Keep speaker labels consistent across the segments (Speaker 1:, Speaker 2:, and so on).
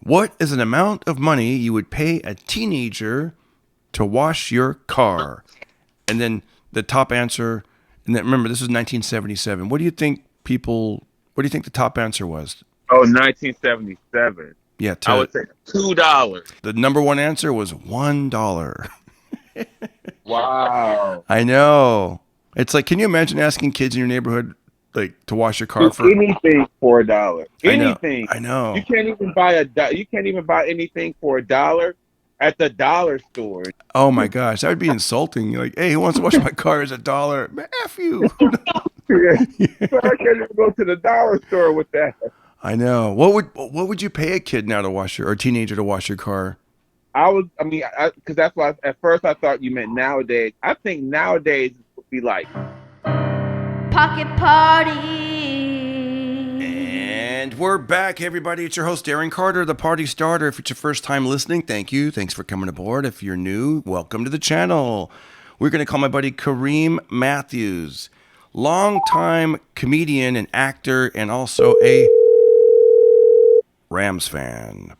Speaker 1: What is an amount of money you would pay a teenager to wash your car? And then the top answer, and then remember, this was 1977. What do you think the top answer was?
Speaker 2: Oh, 1977.
Speaker 1: Yeah,
Speaker 2: I would say $2.
Speaker 1: The number one answer was $1.
Speaker 2: Wow.
Speaker 1: I know. It's like, can you imagine asking kids in your neighborhood like to wash your car for
Speaker 2: anything for $1? Anything.
Speaker 1: I know.
Speaker 2: You can't even buy anything for $1 at the dollar store.
Speaker 1: Oh my gosh, that would be insulting. You're like, hey, who wants to wash my car? Is $1? Man, F you.
Speaker 2: Yeah. So I can't even go to the dollar store with that.
Speaker 1: I know. What would you pay a kid now to wash or a teenager to wash your car?
Speaker 2: Because that's why at first I thought you meant nowadays. I think nowadays it would be like
Speaker 3: Pocket Party.
Speaker 1: And we're back, everybody. It's your host, Darren Carter, the party starter. If it's your first time listening, thank you. Thanks for coming aboard. If you're new, welcome to the channel. We're going to call my buddy Kareem Matthews, longtime comedian and actor, and also a Rams fan.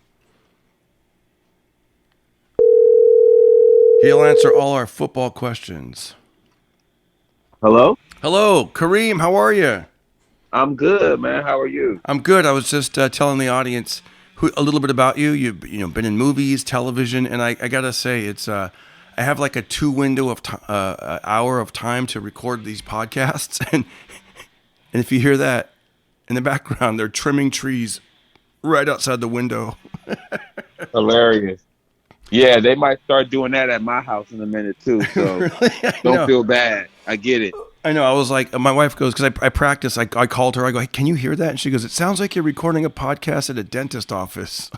Speaker 1: He'll answer all our football questions.
Speaker 2: Hello?
Speaker 1: Hello, Kareem. How are you?
Speaker 2: I'm good, man. How are you?
Speaker 1: I'm good. I was just telling the audience a little bit about you. You've been in movies, television, and I gotta say it's I have like a 2 window of hour of time to record these podcasts, and if you hear that in the background, they're trimming trees right outside the window.
Speaker 2: Hilarious. Yeah, they might start doing that at my house in a minute too. So
Speaker 1: Really?
Speaker 2: don't feel bad. I get it.
Speaker 1: I know. I was like, my wife goes, because I practice. I called her. I go, hey, can you hear that? And she goes, it sounds like you're recording a podcast at a dentist office.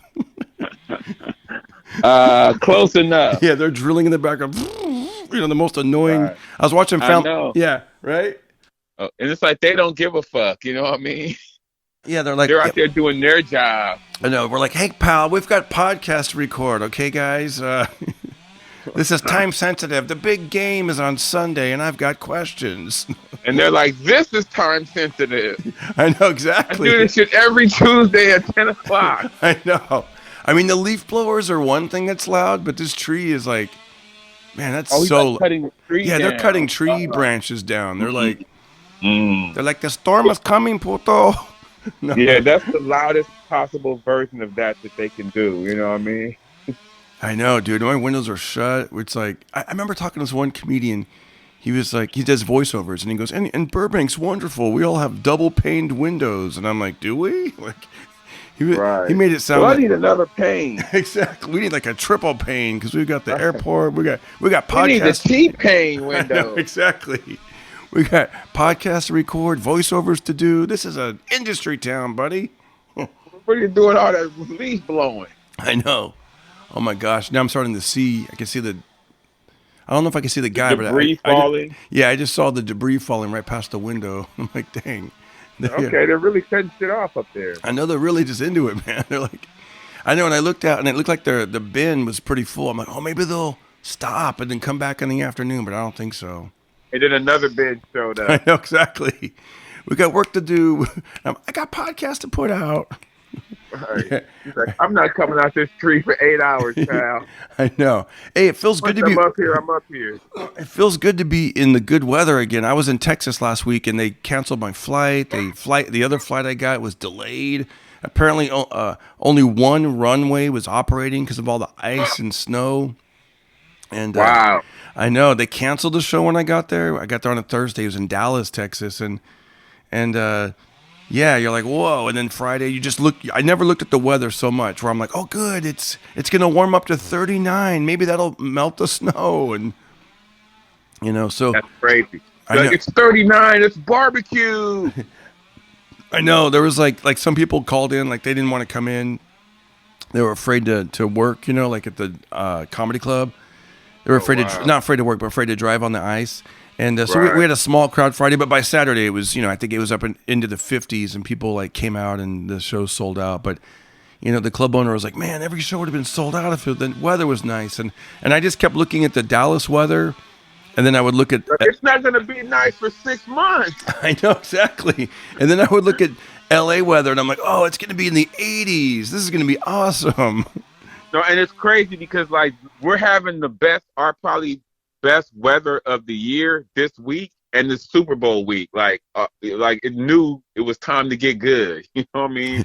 Speaker 2: Close enough.
Speaker 1: Yeah, they're drilling in the background. The most annoying.
Speaker 2: Right.
Speaker 1: I was watching.
Speaker 2: I know.
Speaker 1: Yeah, right.
Speaker 2: And it's like they don't give a fuck. You know what I mean?
Speaker 1: Yeah, they're like
Speaker 2: They're out there doing their job.
Speaker 1: I know. We're like, hey, pal, we've got podcasts to record. Okay, guys. This is time sensitive. The big game is on Sunday, and I've got questions.
Speaker 2: And they're like, this is time sensitive.
Speaker 1: I know
Speaker 2: I
Speaker 1: exactly.
Speaker 2: do this shit every Tuesday at 10 o'clock.
Speaker 1: I know. I mean, the leaf blowers are one thing that's loud, but this tree is like, man, that's so.
Speaker 2: Like cutting the tree
Speaker 1: Yeah,
Speaker 2: down.
Speaker 1: they're cutting tree branches down. They're like, they're like, the storm is coming, puto. No.
Speaker 2: Yeah, that's the loudest possible version of that they can do. You know what I mean?
Speaker 1: I know, dude. My windows are shut. It's like, I remember talking to this one comedian. He was like, he does voiceovers, and he goes, and Burbank's wonderful. We all have double paned windows. And I'm like, do we? Like, he made it sound
Speaker 2: I
Speaker 1: like,
Speaker 2: need another pane.
Speaker 1: exactly. We need like a triple pane because we've got the airport. We got podcasts.
Speaker 2: We need the T-pane window.
Speaker 1: Exactly. We got podcasts to record, voiceovers to do. This is an industry town, buddy.
Speaker 2: What are you doing all that leaf blowing?
Speaker 1: I know. Oh my gosh! Now I'm starting to see. I can see the. I don't know if I can see the guy,
Speaker 2: Debris falling.
Speaker 1: I just saw the debris falling right past the window. I'm like, dang.
Speaker 2: Okay, they're really cutting shit off up there.
Speaker 1: I know they're really just into it, man. They're like, I know. And I looked out, and it looked like the bin was pretty full. I'm like, oh, maybe they'll stop and then come back in the afternoon, but I don't think so.
Speaker 2: And then another bin showed up.
Speaker 1: I know exactly. We got work to do. I got podcasts to put out.
Speaker 2: Right. Yeah. He's like, I'm not coming out this tree for 8 hours, pal.
Speaker 1: I know. Hey, it feels good to be.
Speaker 2: I'm up here.
Speaker 1: It feels good to be in the good weather again. I was in Texas last week, and they canceled my flight. The other flight I got was delayed. Apparently, only one runway was operating because of all the ice and snow. And
Speaker 2: wow.
Speaker 1: I know they canceled the show when I got there. I got there on a Thursday. It was in Dallas, Texas, and yeah, you're like, whoa. And then Friday, you just look. I never looked at the weather so much. Where I'm like, oh, good, it's gonna warm up to 39. Maybe that'll melt the snow, and so
Speaker 2: that's crazy.
Speaker 1: Like,
Speaker 2: it's 39. It's barbecue.
Speaker 1: I know there was like some people called in, like they didn't want to come in. They were afraid to work. Like at the comedy club. They were afraid not afraid to work, but afraid to drive on the ice. And so we had a small crowd Friday, but by Saturday it was, I think it was up into the 50s, and people like came out and the show sold out. But, the club owner was like, man, every show would have been sold out if the weather was nice. And I just kept looking at the Dallas weather, and then I would look at...
Speaker 2: It's not going to be nice for 6 months.
Speaker 1: I know, exactly. And then I would look at LA weather, and I'm like, oh, it's going to be in the 80s. This is going to be awesome.
Speaker 2: No, and it's crazy because like we're having our probably best weather of the year this week and the Super Bowl week. Like it knew it was time to get good. You know what I mean?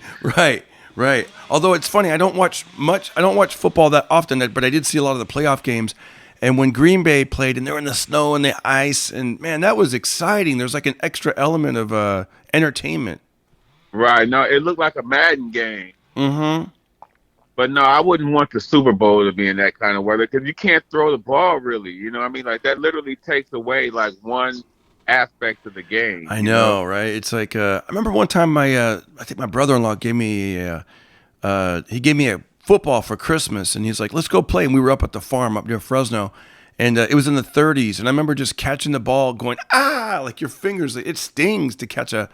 Speaker 1: Right. Although it's funny, I don't watch football that often, but I did see a lot of the playoff games. And when Green Bay played, and they were in the snow and the ice, and man, that was exciting. There's like an extra element of entertainment.
Speaker 2: Right. No, it looked like a Madden game.
Speaker 1: Mm-hmm.
Speaker 2: But no, I wouldn't want the Super Bowl to be in that kind of weather because you can't throw the ball really. You know what I mean? Like that literally takes away like one aspect of the game.
Speaker 1: I know, right? It's like I remember one time I think my brother-in-law gave me a football for Christmas, and he's like, "Let's go play." And we were up at the farm up near Fresno, and it was in the 30s, and I remember just catching the ball, going like your fingers. It stings to catch to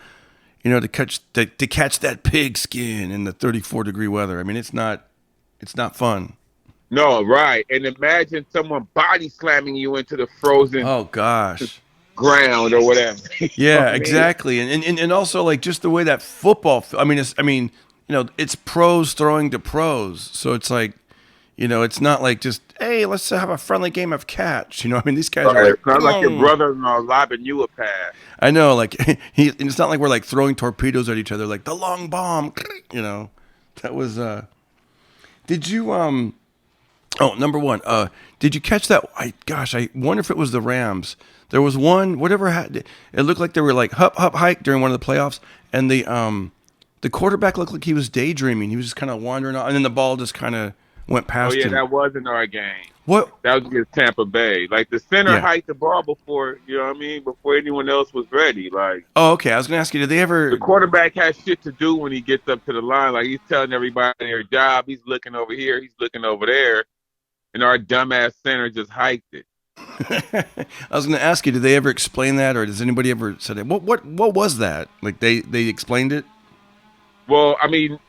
Speaker 1: catch that pigskin in the 34-degree weather. I mean, it's not fun.
Speaker 2: No, right. And imagine someone body slamming you into the frozen ground or whatever.
Speaker 1: Yeah, exactly. And also like just the way that football, it's pros throwing to pros. So it's like, it's not like just, hey, let's have a friendly game of catch. These guys are like,
Speaker 2: it's not like your brother-in-law lobbing you a pass.
Speaker 1: I know, like it's not like we're like throwing torpedoes at each other, like the long bomb. That was. Did you number one, did you catch that? I wonder if it was the Rams. There was one, it looked like they were like hike during one of the playoffs, and the quarterback looked like he was daydreaming. He was just kind of wandering on, and then the ball just kind of went past him.
Speaker 2: That wasn't our game.
Speaker 1: What?
Speaker 2: That was against Tampa Bay. Like the center hiked the ball before, before anyone else was ready. Like.
Speaker 1: Oh, okay. I was gonna ask you, did they ever?
Speaker 2: The quarterback has shit to do when he gets up to the line. Like he's telling everybody their job. He's looking over here. He's looking over there, and our dumbass center just hiked it.
Speaker 1: I was gonna ask you, did they ever explain that, or does anybody ever say that? What was that? Like they explained it?
Speaker 2: Well, I mean,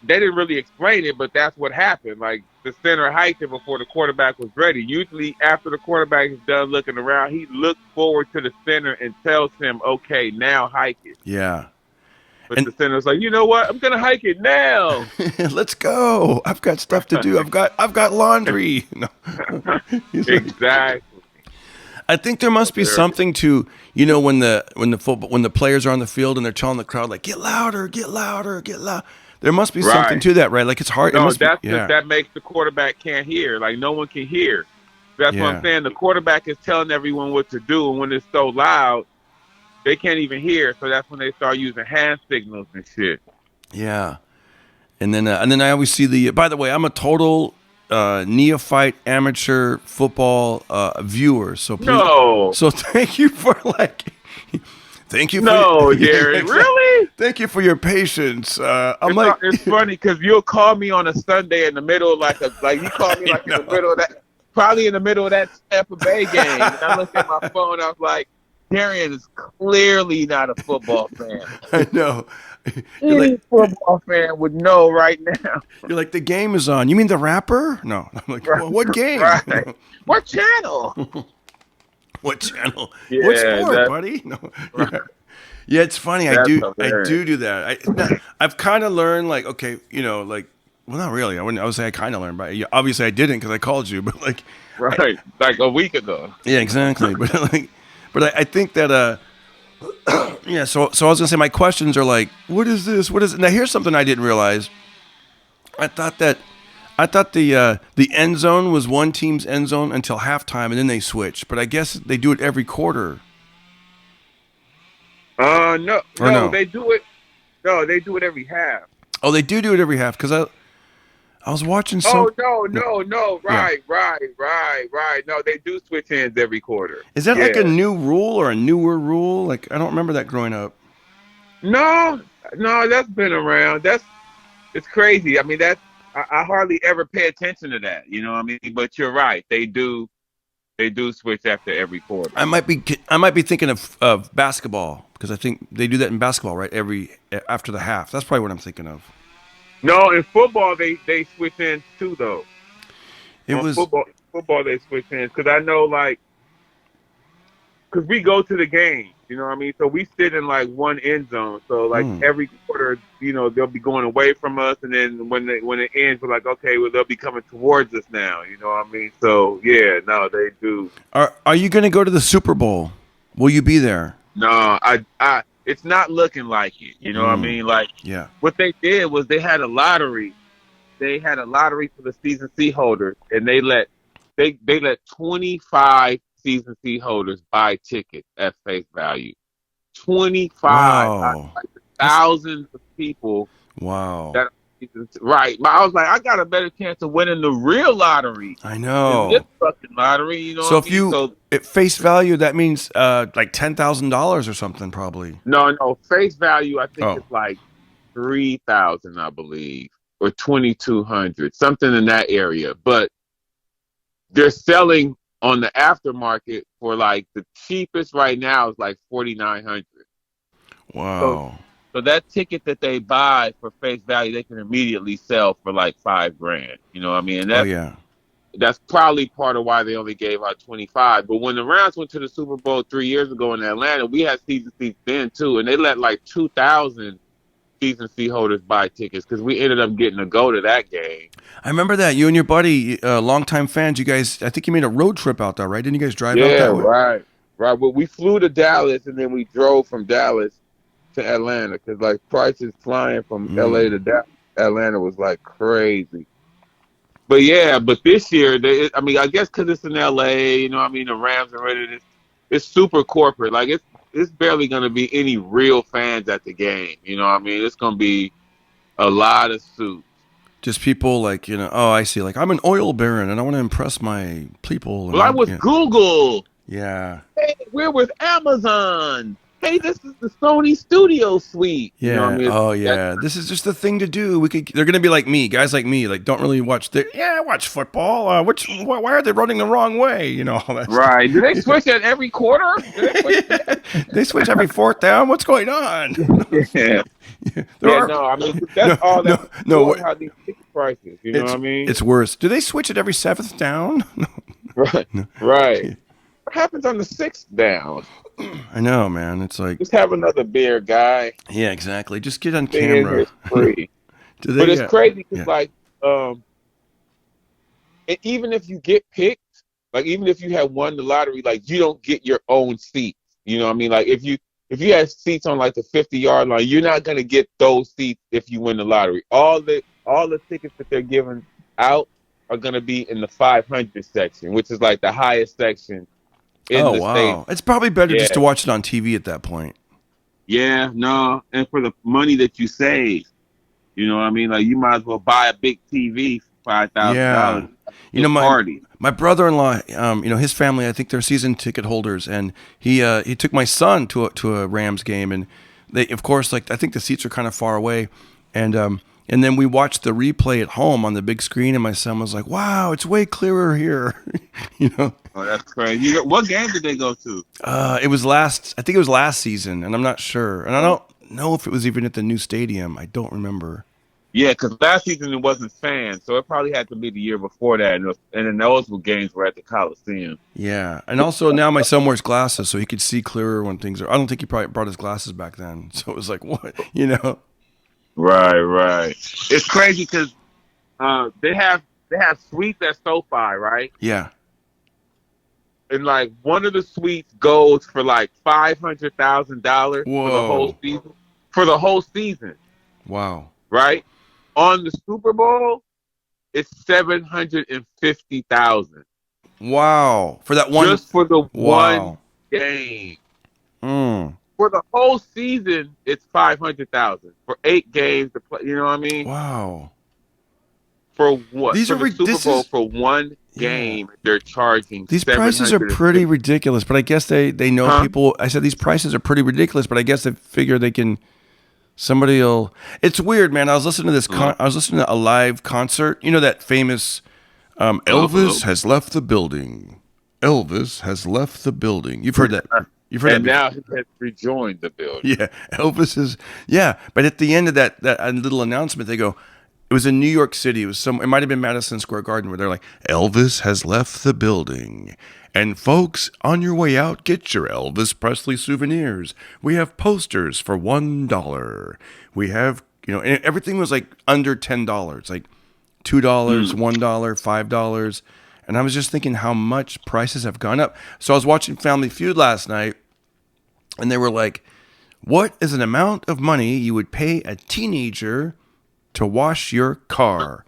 Speaker 2: they didn't really explain it, but that's what happened. Like, the center hiked it before the quarterback was ready. Usually, after the quarterback is done looking around, he looks forward to the center and tells him, okay, now hike it.
Speaker 1: Yeah.
Speaker 2: But the center's like, you know what? I'm going to hike it now.
Speaker 1: Let's go. I've got stuff to do. I've got laundry. No.
Speaker 2: Exactly.
Speaker 1: I think there must be something to, when the players are on the field and they're telling the crowd like, get louder, get louder, get loud. There must be something to that, right? Like it's hard.
Speaker 2: No, that makes the quarterback can't hear. Like no one can hear. That's what I'm saying. The quarterback is telling everyone what to do, and when it's so loud, they can't even hear. So that's when they start using hand signals and shit.
Speaker 1: Yeah, and then I always see the. By the way, I'm a total neophyte amateur football viewer. So please, so thank you for thank you.
Speaker 2: Darren, really?
Speaker 1: Thank you for your patience.
Speaker 2: It's funny because you'll call me on a Sunday in the middle, you call me in the middle of that, probably in the middle of that Tampa Bay game. And I looked at my phone, I was like, Darren is clearly not a football fan.
Speaker 1: I know.
Speaker 2: Any football fan would know right now.
Speaker 1: You're like, the game is on. You mean the rapper? No. I'm like, well, what game?
Speaker 2: Right. What channel?
Speaker 1: What channel?
Speaker 2: Yeah,
Speaker 1: what sport, buddy? No. Right. Yeah, it's funny. I do that. I've kind of learned, well, not really. I would say I kind of learned, but obviously I didn't because I called you. But
Speaker 2: like a week ago.
Speaker 1: Yeah, exactly. But I think that yeah. So I was gonna say my questions are like, what is this? What is it? Now here's something I didn't realize. I thought the end zone was one team's end zone until halftime, and then they switch. But I guess they do it every quarter.
Speaker 2: No, they do it. No, they do it every half.
Speaker 1: Oh, they do it every half because I was watching some.
Speaker 2: Oh no! Right. No, they do switch hands every quarter.
Speaker 1: Is that like a new rule or a newer rule? Like I don't remember that growing up.
Speaker 2: No, that's been around. It's crazy. I mean, I hardly ever pay attention to that. You know what I mean? But you're right. They do switch after every quarter. I might
Speaker 1: be thinking of basketball because I think they do that in basketball, right? After the half. That's probably what I'm thinking of.
Speaker 2: No, in football they switch hands too, though. Football they switch hands because I know because we go to the game, you know what I mean? So we sit in like one end zone. So like every quarter, you know, they'll be going away from us, and then when it ends, we're like, okay, well they'll be coming towards us now, you know what I mean? So yeah, no, they do.
Speaker 1: Are you going to go to the Super Bowl? Will you be there?
Speaker 2: No, I it's not looking like it. You know what I mean? Like,
Speaker 1: yeah.
Speaker 2: What they did was they had a lottery. They had a lottery for the season seat holders, and they let 25 season seat holders buy tickets at face value. 25,
Speaker 1: wow.
Speaker 2: Like thousands of people.
Speaker 1: Wow.
Speaker 2: Right. But I was like, I got a better chance of winning the real lottery.
Speaker 1: I know.
Speaker 2: Than this fucking lottery, you know.
Speaker 1: So if you at face value, that means like $10,000 or something, probably.
Speaker 2: No, face value. I think it's like 3,000, I believe, or 2,200, something in that area. But they're selling on the aftermarket for like the cheapest right now is like 4,900.
Speaker 1: Wow.
Speaker 2: So that ticket that they buy for face value, they can immediately sell for like $5,000. You know what I mean? And that's probably part of why they only gave out 25. But when the Rams went to the Super Bowl 3 years ago in Atlanta, we had season seats then too, and they let like 2,000 season seat holders buy tickets because we ended up getting to go to that game.
Speaker 1: I remember that. You and your buddy, longtime fans, you guys, I think you made a road trip out there, right? Didn't you guys drive out that way?
Speaker 2: Yeah, right. Well, we flew to Dallas, and then we drove from Dallas to Atlanta because like prices flying from LA to Atlanta was like crazy. But yeah, this year, I guess because it's in LA, you know what I mean, the Rams are ready. It's super corporate. Like it's barely going to be any real fans at the game. You know what I mean? It's going to be a lot of suits.
Speaker 1: Just people like, you know, I see. Like, I'm an oil baron and I want to impress my people.
Speaker 2: Well, I'm with Google.
Speaker 1: Yeah.
Speaker 2: Hey, we're with Amazon. Hey, this is the Sony Studio Suite.
Speaker 1: Yeah.
Speaker 2: You know what I mean?
Speaker 1: This is just the thing to do. They're going to be like me, guys like me, like don't really watch. I watch football. Why are they running the wrong way? You know all that.
Speaker 2: Right? Do they switch at every quarter?
Speaker 1: They switch every fourth down. What's going on?
Speaker 2: No. I mean, that's all. No. How these ticket prices? You know what I mean?
Speaker 1: It's worse. Do they switch at every seventh down?
Speaker 2: Right. Right. What happens on the sixth down?
Speaker 1: I know, man. It's like
Speaker 2: just have another beer, guy.
Speaker 1: Yeah, exactly. Just get on camera.
Speaker 2: It's free. But it's crazy because, like, even if you get picked, like, even if you have won the lottery, like, you don't get your own seats. You know what I mean? Like, if you have seats on like the 50-yard line, you're not gonna get those seats if you win the lottery. All the tickets that they're giving out are gonna be in the 500 section, which is like the highest section. Wow.
Speaker 1: It's probably better just to watch it on TV at that point.
Speaker 2: Yeah, no. And for the money that you save, you know what I mean? Like, you might as well buy a big TV for $5,000.
Speaker 1: Yeah. You know, my brother-in-law, you know, his family, I think they're season ticket holders, and he took my son to a Rams game, and they, of course, like, I think the seats are kind of far away, and then we watched the replay at home on the big screen, and my son was like, "Wow, it's way clearer here." You know.
Speaker 2: Oh, that's crazy. What game did they go to?
Speaker 1: I think it was last season, and I'm not sure. And I don't know if it was even at the new stadium. I don't remember.
Speaker 2: Yeah, because last season it wasn't fans, so it probably had to be the year before that. And then those games were at the Coliseum.
Speaker 1: Yeah, and also now my son wears glasses, so he could see clearer when things are. I don't think he probably brought his glasses back then, so it was like, what, you know?
Speaker 2: Right. It's crazy because they have suites at SoFi, right?
Speaker 1: Yeah.
Speaker 2: And like one of the suites goes for like $500,000 for the whole season. For the whole season.
Speaker 1: Wow.
Speaker 2: Right? On the Super Bowl, it's $750,000.
Speaker 1: Wow. For that one.
Speaker 2: Just for the one game. For the whole season, it's $500,000 for 8 games to play. You know what I mean?
Speaker 1: Wow.
Speaker 2: For what?
Speaker 1: These
Speaker 2: for
Speaker 1: are
Speaker 2: the Super Bowl for one game. They're charging.
Speaker 1: These prices are pretty ridiculous, but I guess they know people. I said these prices are pretty ridiculous, but I guess they figure they can. Somebody'll. It's weird, man. I was listening to this. I was listening to a live concert. You know that famous Elvis has left the building. Elvis has left the building. You've heard that. You've heard
Speaker 2: and
Speaker 1: that
Speaker 2: now he has rejoined the building.
Speaker 1: Yeah, Elvis is. Yeah, but at the end of that little announcement, they go, It was in New York City. It might have been Madison Square Garden, where they're like, Elvis has left the building. And folks, on your way out, get your Elvis Presley souvenirs. We have posters for $1. We have, and everything was like under $10, like $2, $1, $5. And I was just thinking how much prices have gone up. So I was watching Family Feud last night, and they were like, what is an amount of money you would pay a teenager to wash your car?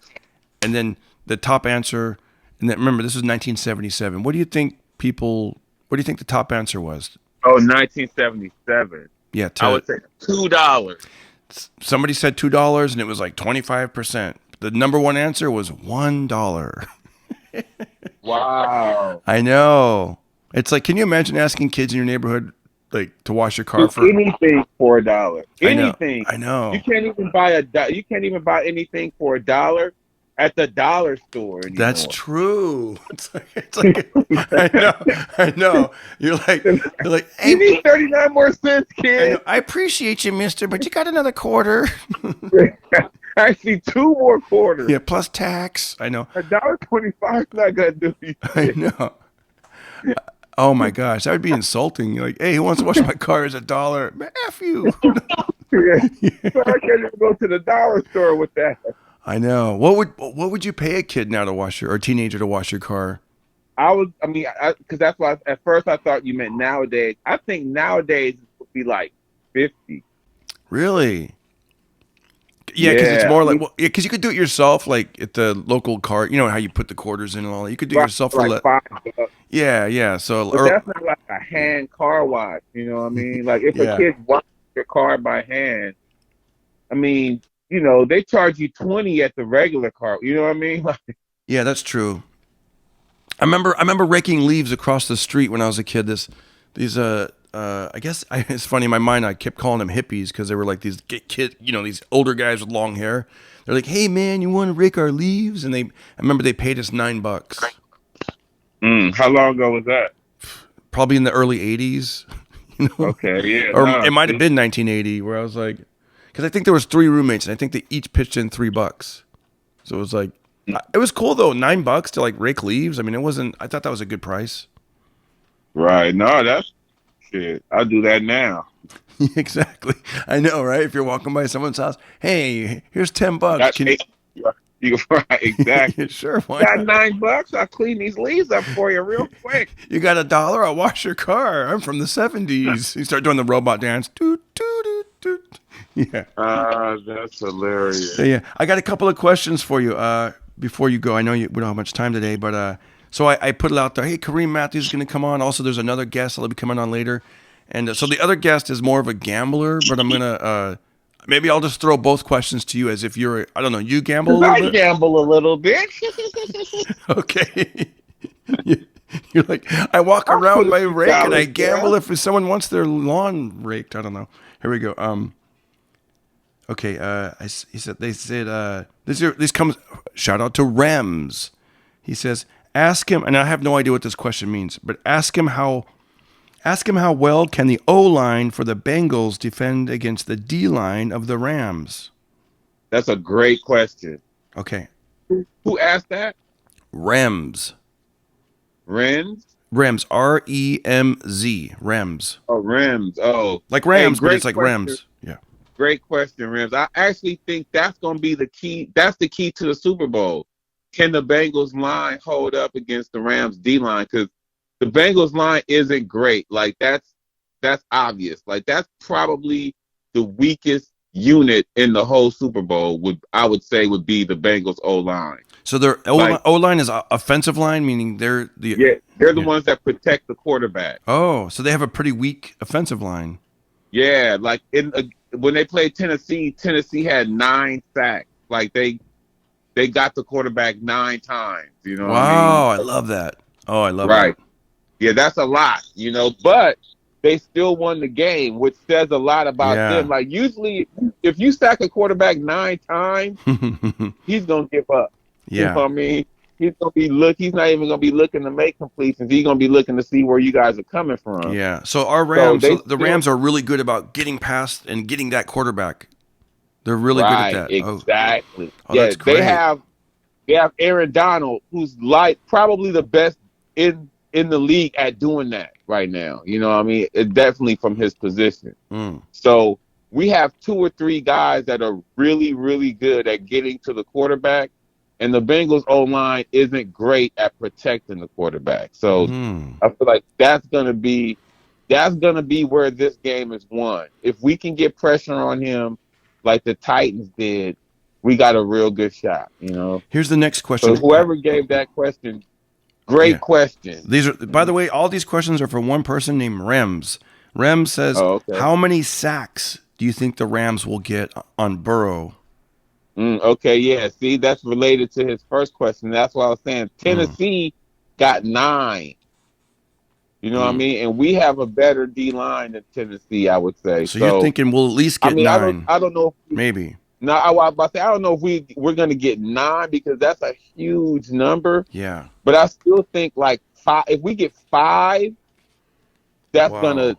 Speaker 1: And then the top answer, and then, remember, this was 1977. What do you think the top answer was?
Speaker 2: Oh, 1977.
Speaker 1: Yeah.
Speaker 2: I would say $2.
Speaker 1: Somebody said $2, and it was like 25%. The number one answer was $1.
Speaker 2: Wow.
Speaker 1: I know. It's like, can you imagine asking kids in your neighborhood like to wash your car for
Speaker 2: anything for $1? Anything.
Speaker 1: I know.
Speaker 2: You can't even buy anything for $1 at the dollar store anymore.
Speaker 1: That's true. It's like I know. You're like, hey,
Speaker 2: you need 39 more cents, kid.
Speaker 1: I appreciate you, mister, but you got another quarter.
Speaker 2: Actually, 2 more quarters.
Speaker 1: Yeah, plus tax. I know.
Speaker 2: $1.25 is not gonna do you.
Speaker 1: I know. Oh my gosh, that would be insulting. You're like, hey, who wants to wash my car? Is $1? Man, F you.
Speaker 2: Yeah. So I can't even go to the dollar store with that.
Speaker 1: I know. What would you pay a kid now to wash or a teenager to wash your car?
Speaker 2: Because that's why at first I thought you meant nowadays. I think nowadays it would be like 50.
Speaker 1: Really? Yeah, because it's more like, because you could do it yourself, like at the local car. You know how you put the quarters in and all that. You could do it yourself for
Speaker 2: like $5.
Speaker 1: Yeah. So,
Speaker 2: but that's not like a hand car wash. You know what I mean? Like if a kid washes your car by hand, I mean, they charge you $20 at the regular car. You know what I mean? Like,
Speaker 1: yeah, that's true. I remember raking leaves across the street when I was a kid. I guess it's funny in my mind. I kept calling them hippies because they were like these kids, these older guys with long hair. They're like, "Hey man, you want to rake our leaves?" And I remember they paid us $9.
Speaker 2: How long ago was that?
Speaker 1: Probably in the early '80s.
Speaker 2: Okay, yeah.
Speaker 1: Or it might have been 1980, where I was like, because I think there was 3 roommates, and I think they each pitched in $3. So it was like, it was cool though, $9 to like rake leaves. I mean, it wasn't. I thought that was a good price.
Speaker 2: Right. No, that's shit. I'll do that now.
Speaker 1: Exactly. I know, right? If you're walking by someone's house, hey, here's $10.
Speaker 2: Right, exactly.
Speaker 1: Sure. Why
Speaker 2: got
Speaker 1: not?
Speaker 2: $9. I'll clean these leaves up for you real quick.
Speaker 1: You got $1? I'll wash your car. I'm from the 70s. You start doing the robot dance. Doot, doot, doot, doot. Yeah.
Speaker 2: That's hilarious.
Speaker 1: So, yeah. I got a couple of questions for you before you go. I know we don't have much time today, but so I put it out there. Hey, Kareem Matthews is going to come on. Also, there's another guest that'll be coming on later. And so the other guest is more of a gambler, but I'm going to maybe I'll just throw both questions to you as if you're, I don't know, you gamble a little bit?
Speaker 2: I gamble a little bit.
Speaker 1: Okay. You're like, I walk around with my rake and I gamble if someone wants their lawn raked. I don't know. Here we go. Okay. They said this comes, shout out to Rems. He says, ask him, and I have no idea what this question means, but ask him how well can the O-line for the Bengals defend against the D-line of the Rams?
Speaker 2: That's a great question.
Speaker 1: Okay.
Speaker 2: Who asked that?
Speaker 1: Rems.
Speaker 2: Rems?
Speaker 1: Rems. R-E-M-Z. Rems.
Speaker 2: Oh, Rems. Oh.
Speaker 1: Like Rams,
Speaker 2: hey,
Speaker 1: but it's like
Speaker 2: question.
Speaker 1: Rems. Yeah.
Speaker 2: Great question, Rems. I actually think that's going to be the key. That's the key to the Super Bowl. Can the Bengals line hold up against the Rams D-line? Because the Bengals line isn't great. Like, that's obvious. Like, that's probably the weakest unit in the whole Super Bowl, I would say would be the Bengals O-line.
Speaker 1: So their O-line is offensive line, meaning they're the
Speaker 2: ones that protect the quarterback.
Speaker 1: Oh, so they have a pretty weak offensive line.
Speaker 2: Yeah, like when they played Tennessee had 9 sacks. Like they got the quarterback 9 times. You know?
Speaker 1: Wow,
Speaker 2: what I mean?
Speaker 1: I love that. Oh, I love
Speaker 2: right.
Speaker 1: that.
Speaker 2: Yeah, that's a lot, but they still won the game, which says a lot about them. Like, usually, if you sack a quarterback 9 times, he's going to give up.
Speaker 1: Yeah.
Speaker 2: You know what I mean? He's not even going to be looking to make completions. He's going to be looking to see where you guys are coming from.
Speaker 1: Yeah. So our Rams, the Rams are really good about getting past and getting that quarterback. They're really good at that.
Speaker 2: Exactly.
Speaker 1: Oh, that's great.
Speaker 2: They have Aaron Donald, who's like probably the best in the league at doing that right now. You know what I mean? Definitely from his position. So we have 2 or 3 guys that are really, really good at getting to the quarterback, and the Bengals O-line isn't great at protecting the quarterback. So I feel like that's gonna be where this game is won. If we can get pressure on him like the Titans did, we got a real good shot, you know.
Speaker 1: Here's the next question.
Speaker 2: So whoever gave that question, great question.
Speaker 1: These are, by the way, all these questions are for one person named Rems. Rems says, how many sacks do you think the Rams will get on Burrow?
Speaker 2: Okay, yeah. See, that's related to his first question. That's why I was saying Tennessee got 9. You know what I mean? And we have a better D-line than Tennessee, I would say.
Speaker 1: So you're thinking we'll at least get 9.
Speaker 2: I don't know.
Speaker 1: Maybe.
Speaker 2: No, I was about to say, I don't know if we're going to get 9 because that's a huge number.
Speaker 1: Yeah.
Speaker 2: But I still think like 5. If we get 5, that's going to,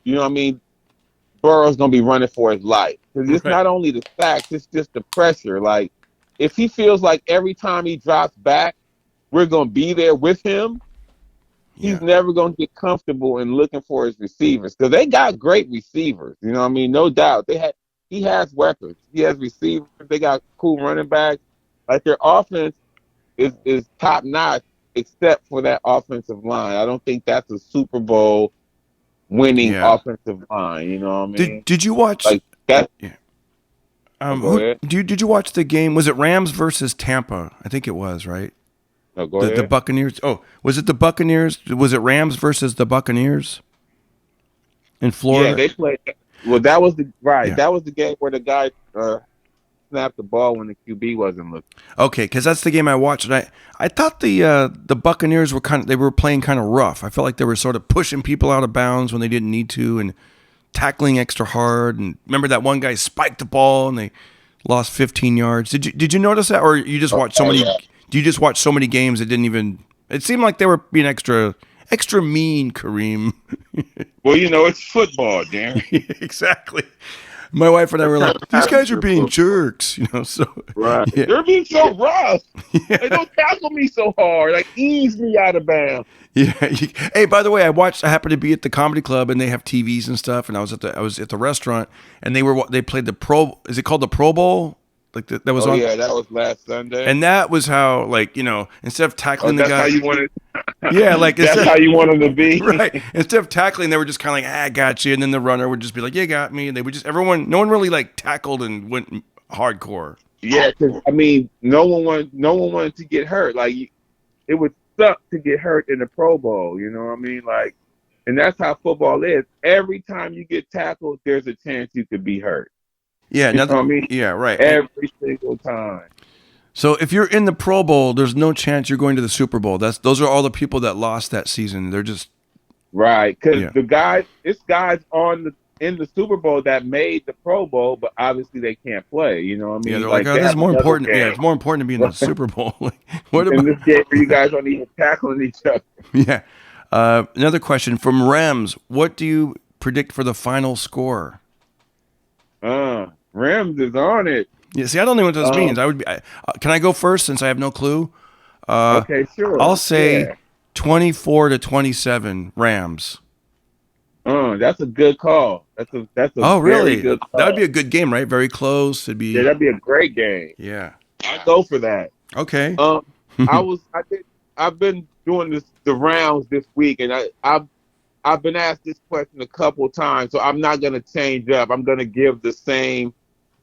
Speaker 2: you know what I mean? Burrow's going to be running for his life. Because it's not only the sacks, it's just the pressure. Like, if he feels like every time he drops back, we're going to be there with him, he's never going to get comfortable in looking for his receivers. Because they got great receivers. You know what I mean? No doubt. He has weapons. He has receivers. They got cool running backs. Like, their offense is top-notch except for that offensive line. I don't think that's a Super Bowl winning offensive line. You know what I mean?
Speaker 1: Did you watch?
Speaker 2: Like that?
Speaker 1: Yeah. Did you watch the game? Was it Rams versus Tampa? I think it was, right?
Speaker 2: No, go ahead.
Speaker 1: The Buccaneers. Oh, was it the Buccaneers? Was it Rams versus the Buccaneers in Florida?
Speaker 2: Yeah, they played. Well, that was the That was the game where the guy snapped the ball when the QB wasn't looking.
Speaker 1: Okay, because that's the game I watched, and I thought the Buccaneers were playing kind of rough. I felt like they were sort of pushing people out of bounds when they didn't need to, and tackling extra hard. And remember that one guy spiked the ball and they lost 15 yards. Did you notice that, or you just watched so many? Yeah. Do you just watch so many games that didn't even? It seemed like they were being extra mean, Kareem.
Speaker 2: Well, you know, it's football, Darren.
Speaker 1: Exactly. My wife and I were like, these guys are being jerks, you know. So
Speaker 2: they're being so rough. They don't tackle me so hard, like ease me out of bounds.
Speaker 1: Yeah. Hey, by the way, I happened to be at the comedy club, and they have TVs and stuff. And I was at the restaurant, and they played the Pro. Is it called the Pro Bowl? Like that was on.
Speaker 2: Yeah, that was last Sunday.
Speaker 1: And that was how, like, you know, instead of tackling the guy.
Speaker 2: That's how you wanted.
Speaker 1: Yeah, like
Speaker 2: that's how you want them to be.
Speaker 1: Right. Instead of tackling, they were just kind of like, I got you. And then the runner would just be like, you got me. And they would just, no one really like tackled and went hardcore.
Speaker 2: Yeah, because, I mean, no one wanted to get hurt. Like, it would suck to get hurt in the Pro Bowl, you know what I mean? Like, and that's how football is. Every time you get tackled, there's a chance you could be hurt.
Speaker 1: Yeah,
Speaker 2: you know what I mean?
Speaker 1: Yeah, right.
Speaker 2: Every single time.
Speaker 1: So if you're in the Pro Bowl, there's no chance you're going to the Super Bowl. Those are all the people that lost that season. They're just
Speaker 2: right, because it's guys in the Super Bowl that made the Pro Bowl, but obviously they can't play. You know what I mean?
Speaker 1: Yeah, they're like, this is more important. Game. Yeah, it's more important to be in the Super Bowl.
Speaker 2: What about in this game where you guys aren't even tackling each other?
Speaker 1: Yeah. Another question from Rams. What do you predict for the final score?
Speaker 2: Rams is on it.
Speaker 1: Yeah, see, I don't know what this means. Can I go first since I have no clue?
Speaker 2: Okay, sure.
Speaker 1: I'll say 24-27 Rams.
Speaker 2: That's a good call. That's a
Speaker 1: really?
Speaker 2: Very good call.
Speaker 1: That would be a good game, right? Very close. It'd be.
Speaker 2: Yeah, that'd be a great game.
Speaker 1: Yeah,
Speaker 2: I'd go for that.
Speaker 1: Okay.
Speaker 2: I've been doing the rounds this week, and I've been asked this question a couple times, so I'm not going to change up. I'm going to give the same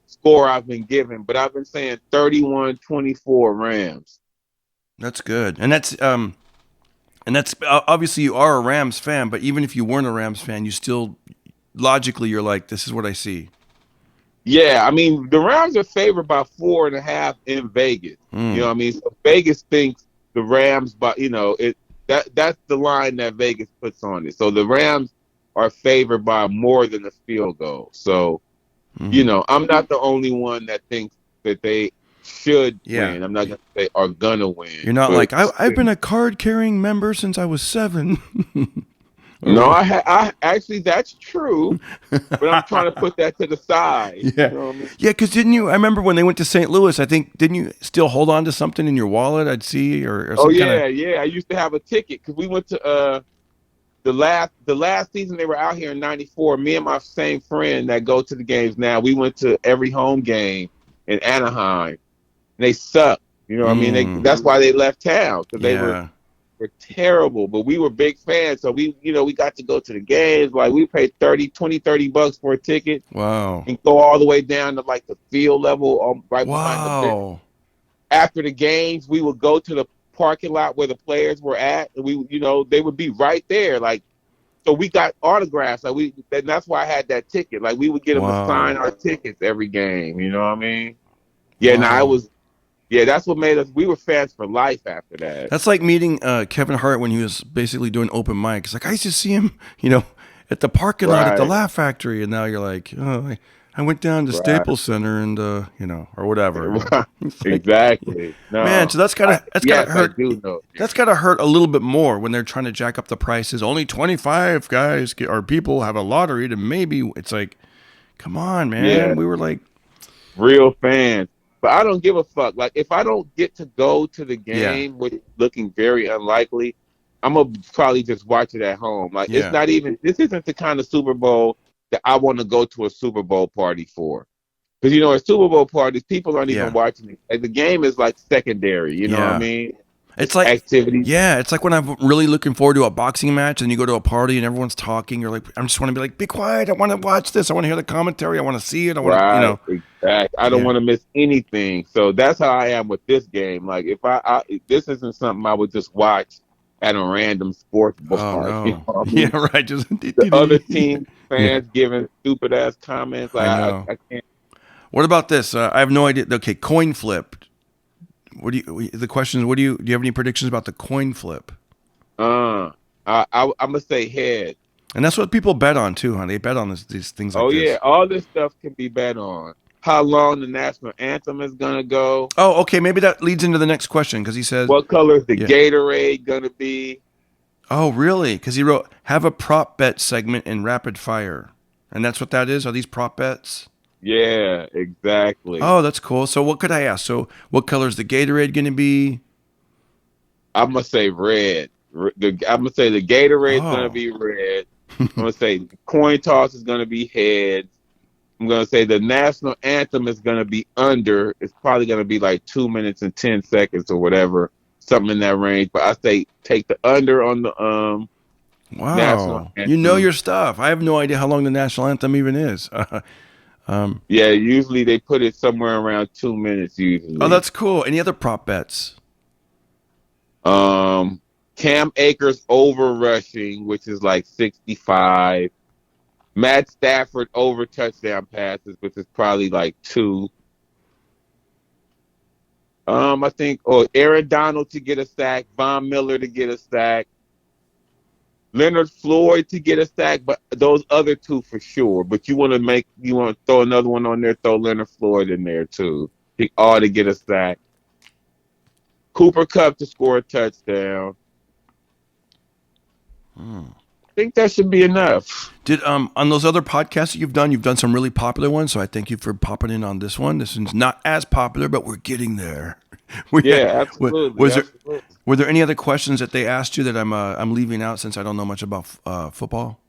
Speaker 2: score I've been given, but I've been saying 31-24 Rams.
Speaker 1: That's good, and that's obviously you are a Rams fan, but even if you weren't a Rams fan, you still logically you're like, this is what I see.
Speaker 2: Yeah, I mean the Rams are favored by 4.5 in Vegas. You know what I mean? So Vegas thinks the Rams, but you know that's the line that Vegas puts on it. So the Rams are favored by more than a field goal. So. You know, I'm not the only one that thinks that they should win. I'm not going to say are going to win.
Speaker 1: You're not like, I've been a card-carrying member since I was 7.
Speaker 2: No, I actually that's true, but I'm trying to put that to the side.
Speaker 1: Yeah.
Speaker 2: You know what I mean?
Speaker 1: Yeah, because didn't you? I remember when they went to St. Louis. I think didn't you still hold on to something in your wallet? I'd see or
Speaker 2: Oh
Speaker 1: some kind of.
Speaker 2: yeah. I used to have a ticket because we went to the last season they were out here in '94. Me and my same friend that go to the games now, we went to every home game in Anaheim. And they sucked. You know what I mean? That's why they left town because they were terrible. But we were big fans, so we got to go to the games. Like we paid $30 for a ticket.
Speaker 1: Wow.
Speaker 2: And go all the way down to like the field level, right behind the bench.
Speaker 1: Wow.
Speaker 2: After the games, we would go to the parking lot where the players were at, and they would be right there. Like, so we got autographs. Like and that's why I had that ticket. Like we would get them to sign our tickets every game. You know what I mean? Yeah. Wow. That's what made us. We were fans for life after that.
Speaker 1: That's like meeting Kevin Hart when he was basically doing open mics. Like I used to see him, at the parking lot at the Laugh Factory, and now you're like, oh, I went down to Staples Center and or whatever.
Speaker 2: Exactly. No.
Speaker 1: Man, so that's gotta hurt.
Speaker 2: I do know.
Speaker 1: That's gotta hurt a little bit more when they're trying to jack up the prices. Only 25 guys or people have a lottery to maybe. It's like, come on, man.
Speaker 2: Yeah.
Speaker 1: We were like
Speaker 2: real fans. But I don't give a fuck. Like, if I don't get to go to the game, which is looking very unlikely, I'm going to probably just watch it at home. Like, it's not even – this isn't the kind of Super Bowl that I want to go to a Super Bowl party for. Because, at Super Bowl parties, people aren't even watching it. Like, the game is, like, secondary. You know what I mean?
Speaker 1: It's like
Speaker 2: activity.
Speaker 1: Yeah, it's like when I'm really looking forward to a boxing match and you go to a party and everyone's talking. You're like, I just want to be like, be quiet. I want to watch this. I want to hear the commentary. I want to see it. I want to,
Speaker 2: Exactly. I don't want to miss anything. So that's how I am with this game. Like if if this isn't something I would just watch at a random sports bar.
Speaker 1: Oh, no.
Speaker 2: You know what I mean?
Speaker 1: Yeah, right. Just
Speaker 2: the other team fans giving stupid ass comments. Like I can't.
Speaker 1: What about this? I have no idea. Okay, coin flip. The question is, do you have any predictions about the coin flip?
Speaker 2: I'm gonna say head.
Speaker 1: And that's what people bet on too, huh? They bet on these things like this.
Speaker 2: Oh yeah, all this stuff can be bet on. How long the national anthem is gonna go.
Speaker 1: Oh, okay, maybe that leads into the next question because he says,
Speaker 2: what color is the Gatorade gonna be?
Speaker 1: Oh, really? Because he wrote, have a prop bet segment in rapid fire, and that's what that is. Are these prop bets?
Speaker 2: Yeah, exactly.
Speaker 1: Oh, that's cool. So what could I ask? So what color is the Gatorade going to be?
Speaker 2: I'm going to say red. I'm going to say the Gatorade's going to be red. I'm going to say the coin toss is going to be heads. I'm going to say the national anthem is going to be under. It's probably going to be like 2 minutes and 10 seconds or whatever, something in that range. But I say take the under on the national anthem.
Speaker 1: You know your stuff. I have no idea how long the national anthem even is.
Speaker 2: Usually they put it somewhere around 2 minutes usually.
Speaker 1: Oh, that's cool. Any other prop bets?
Speaker 2: Cam Akers over rushing, which is like 65. Matt Stafford over touchdown passes, which is probably like 2. I think Aaron Donald to get a sack, Von Miller to get a sack, Leonard Floyd to get a sack, but those other 2 for sure. But you want to throw another one on there, throw Leonard Floyd in there too. All to get a sack. Cooper Kupp to score a touchdown. I think that should be enough.
Speaker 1: Did on those other podcasts that you've done some really popular ones. So I thank you for popping in on this one. This one's not as popular, but we're getting there.
Speaker 2: Absolutely.
Speaker 1: Were there any other questions that they asked you that I'm leaving out since I don't know much about football?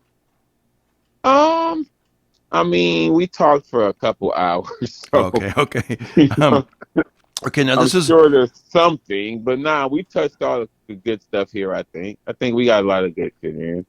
Speaker 2: I mean, we talked for a couple hours. So,
Speaker 1: okay. Okay, now
Speaker 2: I'm sure there's something, but we touched all the good stuff here. I think we got a lot of good shit in.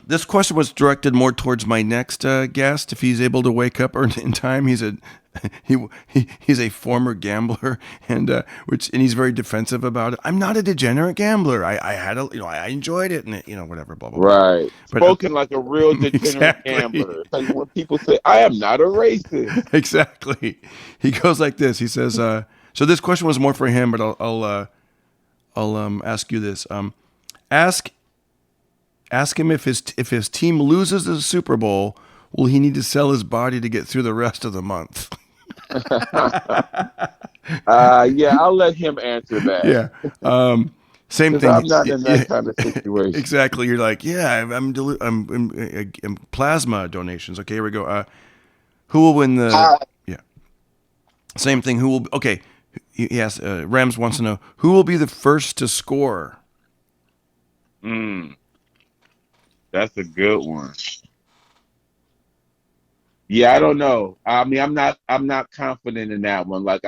Speaker 1: This question was directed more towards my next guest. If he's able to wake up in time, he's a former gambler, and he's very defensive about it. I'm not a degenerate gambler. I enjoyed it, and whatever, blah blah.
Speaker 2: Right, but, spoken like a real degenerate gambler. It's like when people say, "I am not a racist."
Speaker 1: Exactly. He goes like this. He says, "So this question was more for him, but I'll ask you this. Ask him if his team loses the Super Bowl, will he need to sell his body to get through the rest of the month?"
Speaker 2: I'll let him answer that.
Speaker 1: Yeah. Same
Speaker 2: Because
Speaker 1: thing.
Speaker 2: I'm not in that kind of situation.
Speaker 1: Exactly. You're like, yeah, I'm plasma donations. Okay, here we go. Who will win the? Yeah. Same thing. Who will? Okay. Yes. Rams wants to know who will be the first to score.
Speaker 2: That's a good one. Yeah, I don't know. I mean, I'm not confident in that one. Like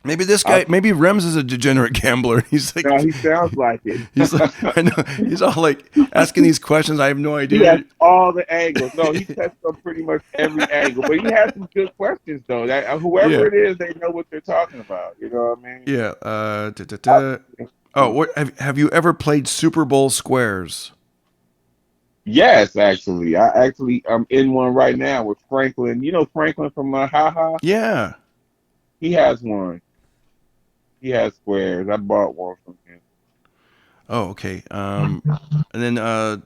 Speaker 1: Maybe this guy, maybe Rems is a degenerate gambler. He's like,
Speaker 2: no, he sounds like it.
Speaker 1: he's like, I know, he's all like asking these questions. I have no idea.
Speaker 2: He has all the angles. No, he touched on pretty much every angle. But he has some good questions though. That whoever it is, they know what they're talking about. You know what I mean?
Speaker 1: Yeah. Oh, what have you ever played Super Bowl squares?
Speaker 2: Yes, actually. I'm in one right now with Franklin. You know Franklin from Haha?
Speaker 1: Yeah.
Speaker 2: He has one. He has squares. I bought one from him.
Speaker 1: Oh, okay. And then I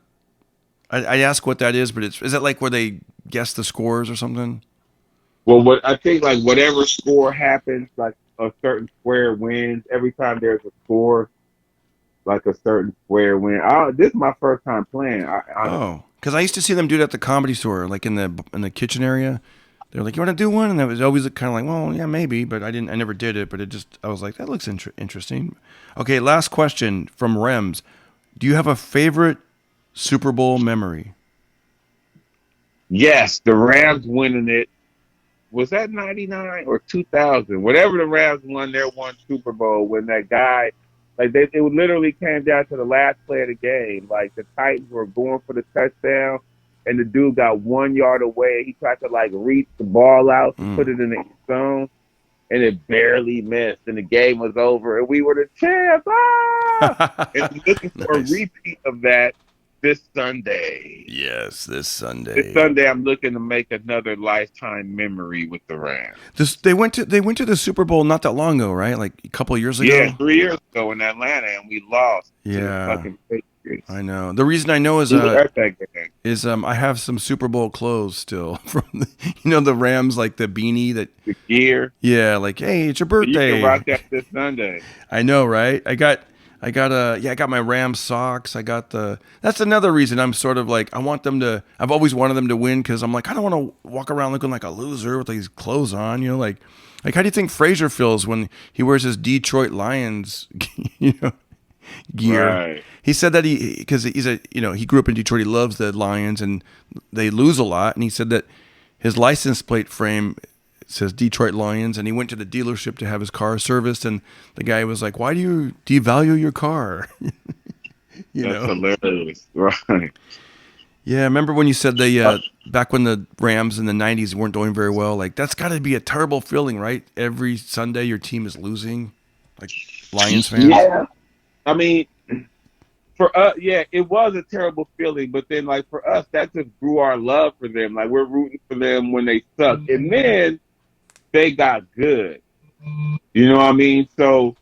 Speaker 1: ask what that is, but is that like where they guess the scores or something?
Speaker 2: Well, what I think, like whatever score happens, like a certain square wins. Every time there's a score, like a certain square win. This is my first time playing.
Speaker 1: Oh, because I used to see them do it at the Comedy Store, like in the kitchen area. They're like, "You want to do one?" And I was always kind of like, "Well, yeah, maybe," but I never did it. But I was like, "That looks interesting." Okay, last question from Rems. Do you have a favorite Super Bowl memory?
Speaker 2: Yes, the Rams winning it. Was that 99 or 2000? Whatever the Rams won their one Super Bowl when that guy, like it literally came down to the last play of the game. Like the Titans were going for the touchdown, and the dude got 1 yard away. He tried to like reach the ball out to put it in the end zone, and it barely missed. And the game was over, and we were the champs. And I'm looking for
Speaker 1: Nice.
Speaker 2: a repeat of that this Sunday.
Speaker 1: Yes, this Sunday.
Speaker 2: This Sunday, I'm looking to make another lifetime memory with the Rams.
Speaker 1: They went to the Super Bowl not that long ago, right? Like a couple of years ago.
Speaker 2: Yeah, 3 years ago in Atlanta, and we lost.
Speaker 1: Yeah.
Speaker 2: To the fucking Patriots.
Speaker 1: I know. The reason I know is
Speaker 2: We were at that game.
Speaker 1: I have some Super Bowl clothes still from the Rams, like the beanie that
Speaker 2: The gear.
Speaker 1: yeah, like hey, it's your
Speaker 2: You
Speaker 1: birthday.
Speaker 2: can rock that this Sunday.
Speaker 1: I know, right? I got my Rams socks. That's another reason I'm sort of like I've always wanted them to win because I'm like I don't want to walk around looking like a loser with these clothes on, like how do you think Frazier feels when he wears his Detroit Lions, gear?
Speaker 2: Right.
Speaker 1: He said that because he grew up in Detroit. He loves the Lions and they lose a lot. And he said that his license plate frame says Detroit Lions, and he went to the dealership to have his car serviced, and the guy was like, "Why do you devalue your car?"
Speaker 2: That's hilarious, right?
Speaker 1: Yeah, remember when you said back when the Rams in the '90s weren't doing very well? Like that's got to be a terrible feeling, right? Every Sunday your team is losing, like Lions fans.
Speaker 2: Yeah, I mean, for us, yeah, it was a terrible feeling. But then, like for us, that just grew our love for them. Like we're rooting for them when they suck, and then they got good. You know what I mean? So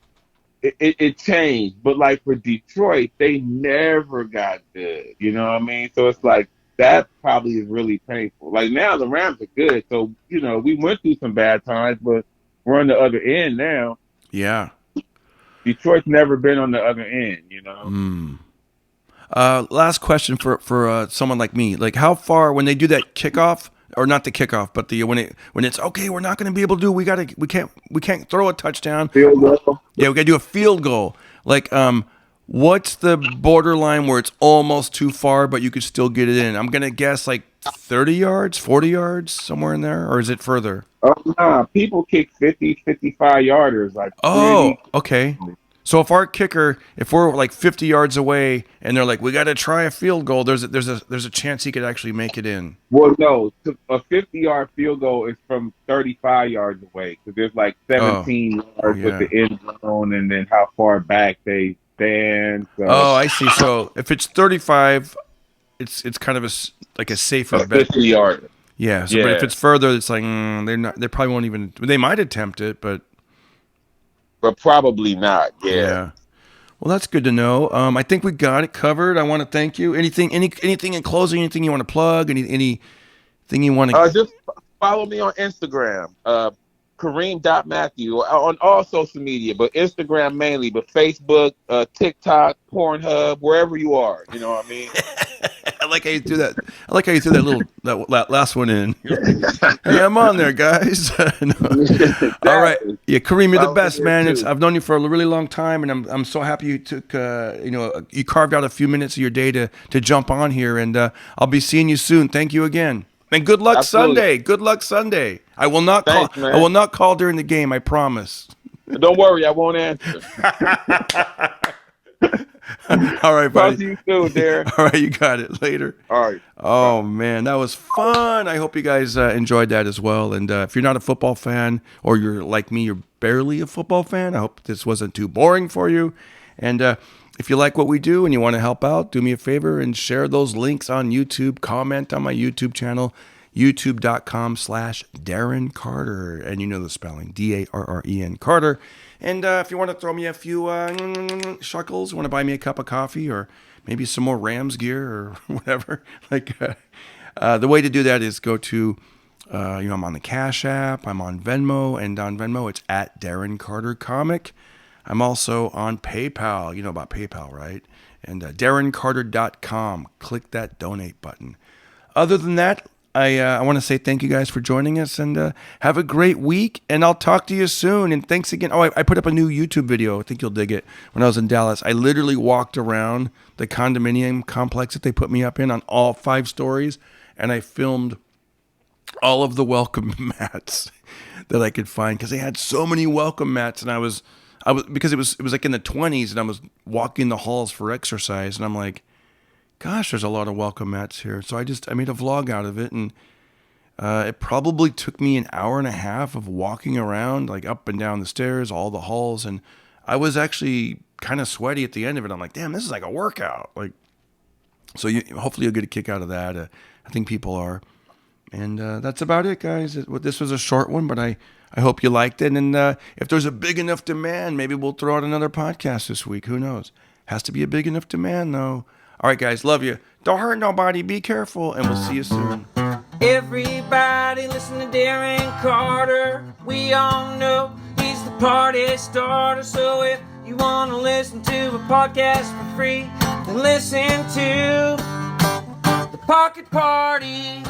Speaker 2: it changed. But like for Detroit, they never got good. You know what I mean? So it's like that probably is really painful. Like now the Rams are good. So, we went through some bad times, but we're on the other end now.
Speaker 1: Yeah.
Speaker 2: Detroit's never been on the other end,
Speaker 1: Last question for someone like me. Like how far when they do that kickoff, or not the kickoff, but when it's okay, we're not going to be able to do. We can't throw a touchdown.
Speaker 2: Field goal.
Speaker 1: Yeah, we got to do a field goal. Like, what's the borderline where it's almost too far, but you could still get it in? I'm gonna guess like 30 yards, 40 yards, somewhere in there, or is it further?
Speaker 2: Oh, nah. People kick 50, 55 yarders. Like,
Speaker 1: Oh, okay. So if we're like 50 yards away, and they're like, we got to try a field goal, there's a chance he could actually make it in.
Speaker 2: Well, no, a 50-yard field goal is from 35 yards away because there's like 17 yards with the end zone, and then how far back they stand. So.
Speaker 1: Oh, I see. So if it's 35, it's kind of a safer bet.
Speaker 2: 50-yard.
Speaker 1: Yeah. So, but if it's further, it's like they probably won't even. They might attempt it, but
Speaker 2: probably not.
Speaker 1: Yeah. Well, that's good to know. I think we got it covered. I want to thank you. Anything in closing? Anything you want to plug? Anything you want to?
Speaker 2: Just follow me on Instagram. Kareem.Matthew on all social media, but Instagram mainly, but Facebook, TikTok, Pornhub, wherever you are. You know what I mean?
Speaker 1: I like how you threw that. I like how you threw that last one in. You're like, hey, I'm on there, guys. No.
Speaker 2: Exactly.
Speaker 1: All right, yeah, Kareem, you're the
Speaker 2: I was
Speaker 1: best,
Speaker 2: there
Speaker 1: man.
Speaker 2: too.
Speaker 1: I've known you for a really long time, and I'm so happy you took you carved out a few minutes of your day to jump on here, and I'll be seeing you soon. Thank you again, and good luck
Speaker 2: Absolutely.
Speaker 1: Sunday. Good luck Sunday. I will not
Speaker 2: Thanks,
Speaker 1: call.
Speaker 2: man.
Speaker 1: I will not call during the game. I promise.
Speaker 2: Don't worry, I won't answer.
Speaker 1: All right,
Speaker 2: Talk
Speaker 1: buddy.
Speaker 2: to you soon, Darren.
Speaker 1: All right, you got it. Later.
Speaker 2: All right.
Speaker 1: Oh, man, that was fun. I hope you guys enjoyed that as well. And if you're not a football fan, or you're like me, you're barely a football fan, I hope this wasn't too boring for you. And if you like what we do and you want to help out, do me a favor and share those links on YouTube. Comment on my YouTube channel, youtube.com/Darren Carter. And you know the spelling, Darren Carter. And if you want to throw me a few shekels, want to buy me a cup of coffee or maybe some more Rams gear or whatever, the way to do that is go to, I'm on the Cash App, I'm on Venmo, and on Venmo it's at Darren Carter Comic. I'm also on PayPal. You know about PayPal, right? And DarrenCarter.com. Click that donate button. Other than that, I want to say thank you guys for joining us, and have a great week, and I'll talk to you soon. And thanks again. Oh, I put up a new YouTube video. I think you'll dig it. When I was in Dallas, I literally walked around the condominium complex that they put me up in on all 5 stories, and I filmed all of the welcome mats that I could find because they had so many welcome mats, and I was because it was like in the 20s, and I was walking the halls for exercise, and I'm like, gosh, there's a lot of welcome mats here. So I made a vlog out of it, and it probably took me an hour and a half of walking around, like up and down the stairs, all the halls, and I was actually kind of sweaty at the end of it. I'm like, damn, this is like a workout. So hopefully you'll get a kick out of that. I think people are. And that's about it, guys. This was a short one, but I hope you liked it. And if there's a big enough demand, maybe we'll throw out another podcast this week. Who knows? Has to be a big enough demand, though. All right, guys, love you. Don't hurt nobody. Be careful, and we'll see you soon.
Speaker 4: Everybody listen to Darren Carter. We all know he's the party starter. So if you want to listen to a podcast for free, then listen to The Pocket Party.